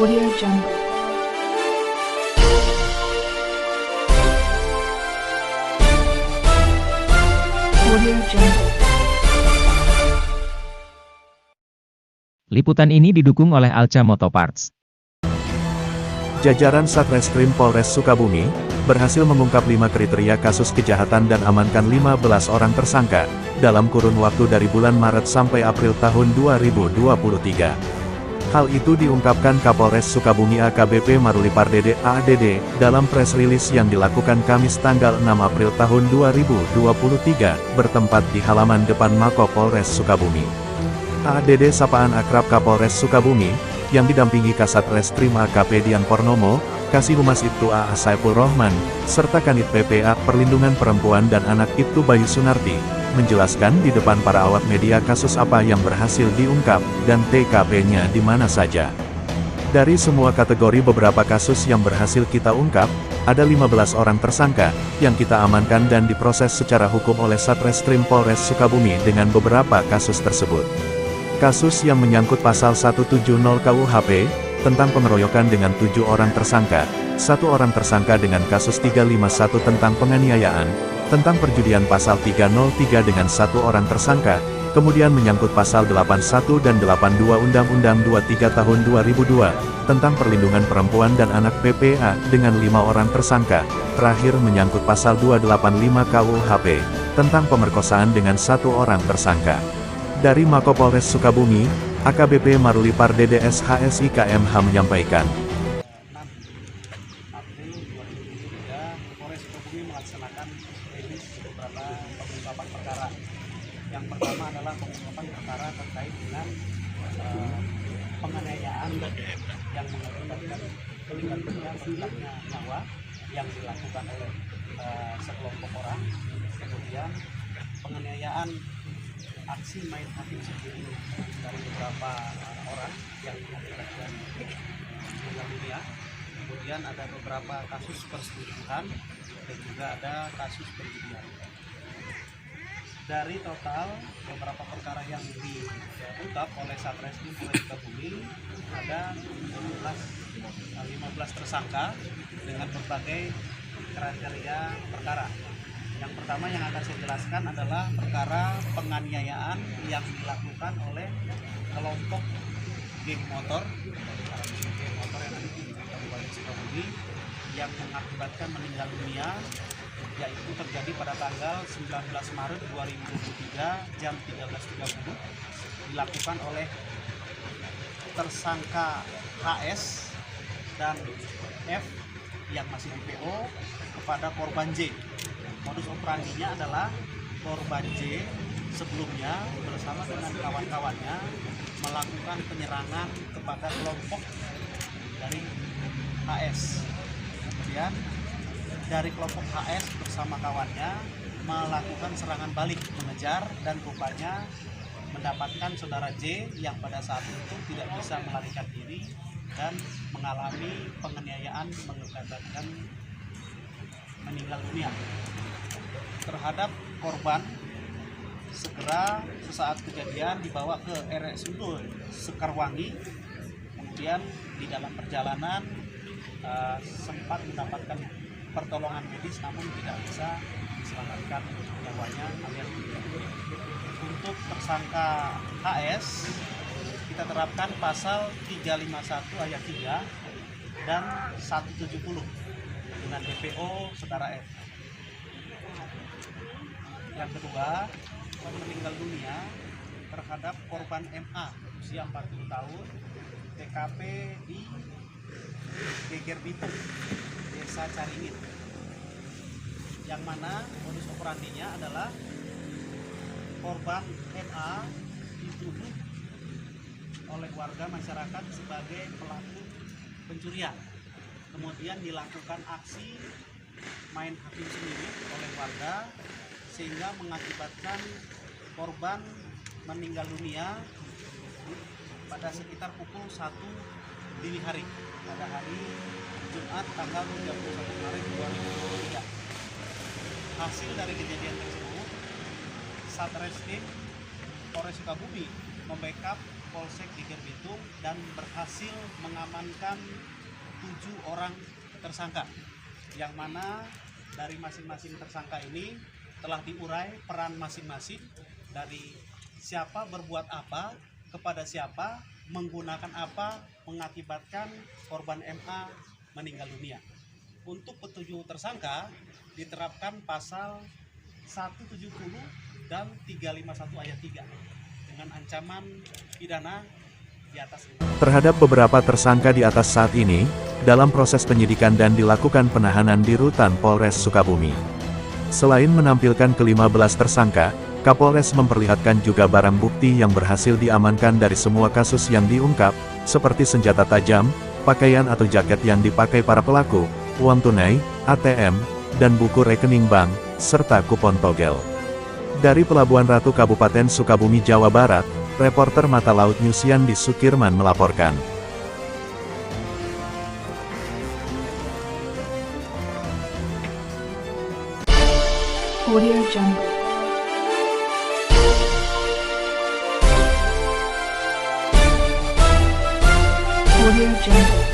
Audio Jungle. Audio Jungle. Liputan ini didukung oleh Alca Motoparts. Jajaran Satreskrim Polres Sukabumi berhasil mengungkap 5 kriteria kasus kejahatan dan amankan 15 orang tersangka dalam kurun waktu dari bulan Maret sampai April tahun 2023. Hal itu diungkapkan Kapolres Sukabumi AKBP Maruli Pardede AADD dalam press release yang dilakukan Kamis tanggal 6 April tahun 2023 bertempat di halaman depan Mako Polres Sukabumi. AADD sapaan akrab Kapolres Sukabumi yang didampingi Kasat Reskrim AKP Dian Purnomo, Kasih Humas Ibtu AA Saiful Rohman, serta Kanit PPA Perlindungan Perempuan dan Anak Ibtu Bayu Sunarti, menjelaskan di depan para awak media kasus apa yang berhasil diungkap, dan TKP-nya di mana saja. Dari semua kategori beberapa kasus yang berhasil kita ungkap, ada 15 orang tersangka, yang kita amankan dan diproses secara hukum oleh Satreskrim Polres Sukabumi dengan beberapa kasus tersebut. Kasus yang menyangkut pasal 170 KUHP, tentang pengeroyokan dengan 7 orang tersangka, 1 orang tersangka dengan kasus 351 tentang penganiayaan, tentang perjudian pasal 303 dengan 1 orang tersangka, kemudian menyangkut pasal 81 dan 82 Undang-Undang 23 tahun 2002, tentang perlindungan perempuan dan anak PPA dengan 5 orang tersangka, terakhir menyangkut pasal 285 KUHP, tentang pemerkosaan dengan 1 orang tersangka. Dari Mako Polres Sukabumi, AKBP Maruli Pardede SHSI KMH menyampaikan. 6 April 2023, Polres Sukabumi melaksanakan rilis beberapa pengungkapan perkara. Yang pertama adalah pengungkapan perkara terkait dengan penganiayaan yang mengakibatkan meninggal dunia berhilangnya nyawa yang dilakukan oleh sekelompok orang. Kemudian penganiayaan aksi main hakim sendiri dari beberapa orang yang mengakibatkan meninggal dunia. Kemudian ada beberapa kasus perselingkuhan dan juga ada kasus perjudian. Dari total beberapa perkara yang diungkap oleh Satreskrim Polres Sukabumi ada 15 tersangka dengan berbagai kriteria perkara. Yang pertama yang akan saya jelaskan adalah perkara penganiayaan yang dilakukan oleh kelompok geng motor yang ada di Kabupaten Sukabumi yang mengakibatkan meninggal dunia, yaitu terjadi pada tanggal 19 Maret 2023 jam 13.30, dilakukan oleh tersangka HS dan F yang masih DPO kepada korban J. Modus operandinya adalah korban J sebelumnya bersama dengan kawan-kawannya melakukan penyerangan kepada kelompok dari HS. Kemudian dari kelompok HS bersama kawannya melakukan serangan balik mengejar dan rupanya mendapatkan saudara J yang pada saat itu tidak bisa melarikan diri dan mengalami penganiayaan mengakibatkan meninggal dunia. Terhadap korban segera sesaat kejadian dibawa ke RSUD Sekarwangi. Kemudian di dalam perjalanan sempat mendapatkan pertolongan medis namun tidak bisa diselamatkan nyawanya alias untuk tersangka HS kita terapkan pasal 351 ayat 3 dan 170 dengan DPO saudara F. Yang kedua, meninggal dunia terhadap korban MA usia 40 tahun, TKP di Geger Bitung, Desa Caringin. Yang mana modus operandinya adalah korban MA dituduh oleh warga masyarakat sebagai pelaku pencurian. Kemudian dilakukan aksi main hakim sendiri oleh warga sehingga mengakibatkan korban meninggal dunia pada sekitar pukul 1 dini hari pada hari Jumat tanggal 31 Maret 2023. Hasil dari kejadian tersebut, Satreskrim Polres Sukabumi membackup Polsek Geger Bitung dan berhasil mengamankan 7 orang tersangka, yang mana dari masing-masing tersangka ini telah diurai peran masing-masing dari siapa berbuat apa, kepada siapa, menggunakan apa, mengakibatkan korban MA meninggal dunia. Untuk ketujuh tersangka diterapkan pasal 170 dan 351 ayat 3 dengan ancaman pidana di atas ini. Terhadap beberapa tersangka di atas saat ini, dalam proses penyidikan dan dilakukan penahanan di Rutan Polres Sukabumi. Selain menampilkan ke-15 tersangka, Kapolres memperlihatkan juga barang bukti yang berhasil diamankan dari semua kasus yang diungkap, seperti senjata tajam, pakaian atau jaket yang dipakai para pelaku, uang tunai, ATM, dan buku rekening bank, serta kupon togel. Dari Pelabuhan Ratu Kabupaten Sukabumi, Jawa Barat, reporter Mata Laut News Yandi Sukirman melaporkan. Audio Jungle. Audio Jungle.